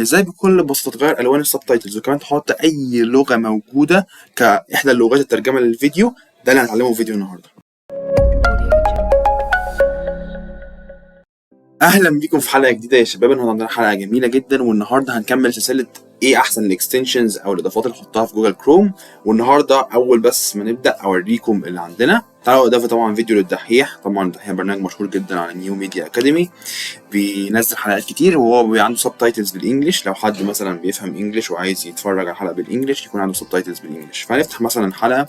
ازاي بكل بساطه تغير الوان السبتايتلز وكمان تحط اي لغه موجوده كاحدى اللغات الترجمه للفيديو. ده اللي هنتعلمه في فيديو النهارده. اهلا بيكم في حلقه جديده يا شباب. النهارده عندنا حلقه جميله جدا، والنهارده هنكمل سلسله ايه احسن الاكستنشنز او الاضافات اللي نحطها في جوجل كروم. والنهارده اول بس ما نبدا اوريكم اللي عندنا. تعالوا اضافه طبعا فيديو للدحيح. طبعا الدحيح برنامج مشهور جدا على نيو ميديا اكاديمي، بينزل حلقات كتير وهو بيبقى عنده سب تايتلز بالانجلش. لو حد مثلا بيفهم انجلش وعايز يتفرج على حلقه بالانجلش يكون عنده سب تايتلز بالانجلش. فهنفتح مثلا حلقه،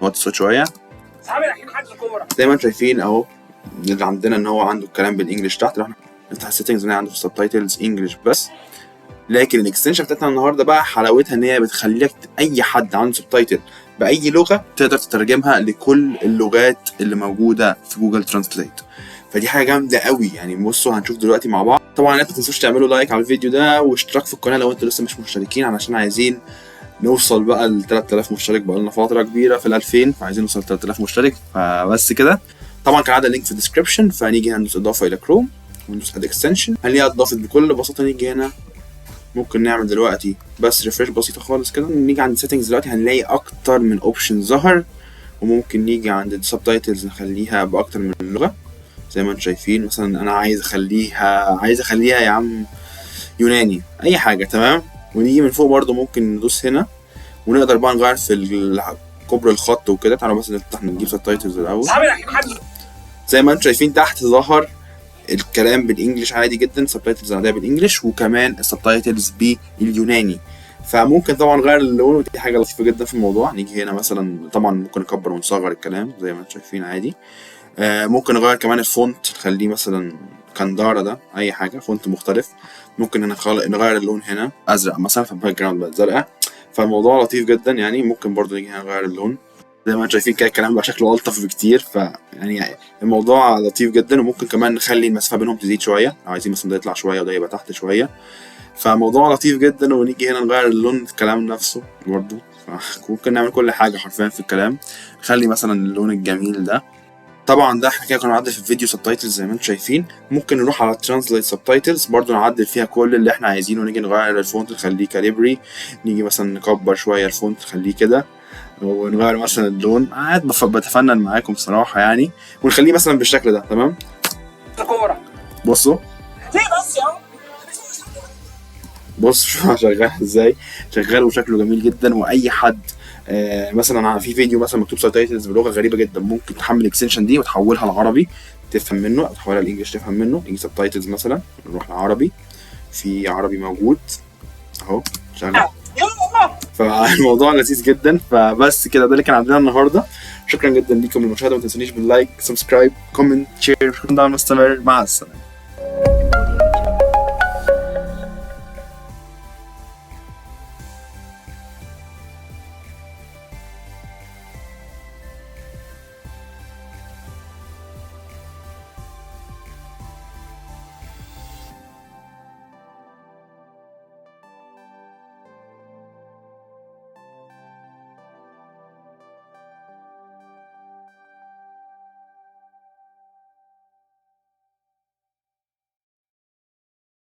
نوطي الصوت شويه. زي ما انتم شايفين اهو اللي عندنا ان هو عنده الكلام بالانجلش تحت. لو احنا نفتح السيتنجز عنده في السبتايتلز انجلش بس. لكن الاكستنشن بتاعتنا النهارده بقى حلاوتها ان هي بتخليك اي حد عنده سبتايتل باي لغه تقدر تترجمها لكل اللغات اللي موجوده في جوجل ترانسليت. فدي حاجه جامده قوي يعني. بصوا هنشوف دلوقتي مع بعض. طبعا ما تنسوش تعملوا لايك على الفيديو ده واشتراك في القناه لو انتوا لسه مش مشتركين، علشان عايزين نوصل بقى ل 3000 مشترك. بقى لنا فتره كبيره في ال 2000، فعايزين نوصل ل 3000 مشترك. فبس كده. طبعا كالعاده اللينك في الديسكربشن. فنيجي هنا ندوس اضافه الى كروم وندوس اد اكستنشن. هنلاقيها اتضافت بكل بساطه. نيجي هنا ممكن نعمل دلوقتي بس ريفرش بسيطه خالص كده. نيجي عند السيتنجز دلوقتي هنلاقي اكتر من اوبشن ظهر، وممكن نيجي عند السبتايتلز نخليها باكتر من لغه. زي ما انتم شايفين مثلا انا عايز اخليها يا عم يوناني، اي حاجه تمام. ونيجي من فوق برضو ممكن ندوس هنا ونقدر بقى نغير في كبر الخط وكده. تعالوا بس نفتح نجيب سبتايتلز الاول. زي ما انتم شايفين تحت ظهر الكلام بالانجلش عادي جدا، سبتايتلز عاديه بالانجلش وكمان السبتايتلز باليوناني. فممكن طبعا نغير اللون، ودي حاجه لطيفه جدا في الموضوع. نيجي هنا مثلا طبعا ممكن نكبر ونصغر الكلام زي ما انتم شايفين عادي. ممكن نغير كمان الفونت، نخليه مثلا كندارة، ده اي حاجه فونت مختلف. ممكن هنا نغير اللون هنا ازرق مثلا، فالباك جراوند بقت زرقاء. فالموضوع لطيف جدا يعني. ممكن برضو نيجي هنا نغير اللون زي ما انتم شايفين كده. الكلام بقى شكله الطف بكتير. يعني الموضوع لطيف جدا. وممكن كمان نخلي المسافه بينهم تزيد شويه لو عايزين مثلا ده يطلع شويه وده يبقى تحت شويه. فموضوع لطيف جدا. ونيجي هنا نغير اللون الكلام نفسه برضو. ممكن نعمل كل حاجه حرفيا في الكلام. نخلي مثلا اللون الجميل ده. طبعا ده احنا كده كنا نعدل في الفيديو سبتايتلز زي ما انتم شايفين. ممكن نروح على ترانسليت سبتايتلز برضو نعدل فيها كل اللي احنا عايزينه. نيجي نغير الفونت نخليه كاليبري. نيجي مثلا نكبر شويه الفونت نخليه كده، ونغير مثلا اللون. قاعد بتفنن معاكم بصراحه يعني. ونخليه مثلا بالشكل ده تمام. بصوا بص شوف شغال ازاي. شغال وشكله جميل جدا. واي حد مثلا في فيديو مثلا مكتوب سبتايتلز بلغه غريبه جدا، ممكن تحمل الاكستنشن دي وتحولها لعربي تفهم منه، او تحولها لانجلش تفهم منه. نيجي سبتايتلز مثلا نروح لعربي، في عربي موجود اهو شغال. فالموضوع لذيذ جدا. فبس كده ده اللي كان عندنا النهارده. شكرا جدا ليكم للمشاهده. ما تنسونيش باللايك، سبسكرايب، كومنت، شير. كنت دايما مستمر. مع السلامه.